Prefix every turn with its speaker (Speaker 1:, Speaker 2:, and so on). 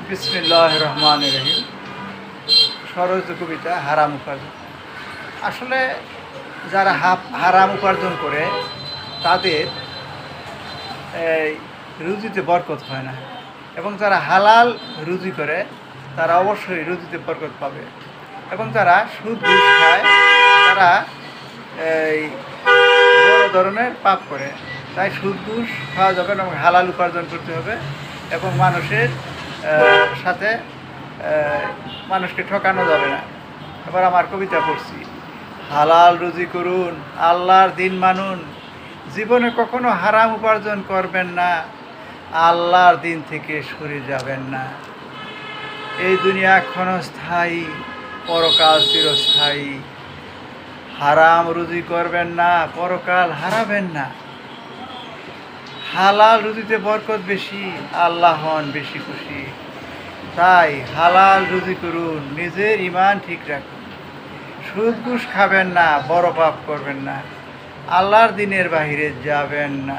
Speaker 1: বিসমিল্লাহির রহমানির রহিম। সরজ কবিতা হারাম উপার্জন। আসলে যারা হারাম উপার্জন করে তাদের এই রুজিতে বরকত হয় না, এবং যারা হালাল রুজি করে তারা অবশ্যই রুজিতে বরকত পাবে। এবং যারা সুদ ঘুষ খায় তারা এই বড় ধরনের পাপ করে। তাই সুদ ঘুষ খাওয়া যাবে না, এবং হালাল উপার্জন করতে হবে, এবং মানুষের সাথে মানুষকে ঠকানো যাবে না। এবার আমার কবিতা পড়ছি। হালাল রুজি করুন, আল্লাহর দিন মানুন, জীবনে কখনো হারাম উপার্জন করবেন না, আল্লাহর দিন থেকে সরে যাবেন না। এই দুনিয়া ক্ষণস্থায়ী, পরকাল চিরস্থায়ী। হারাম রুজি করবেন না, পরকাল হারাবেন না। হালাল রুজিতে বরকত বেশি, আল্লাহ হন বেশি খুশি। তাই হালাল রুজি করুন, নিজের ঈমান ঠিক রাখুন। সুদ ঘুষ খাবেন না, বড় পাপ করবেন না, আল্লাহর দিনের বাহিরে যাবেন না।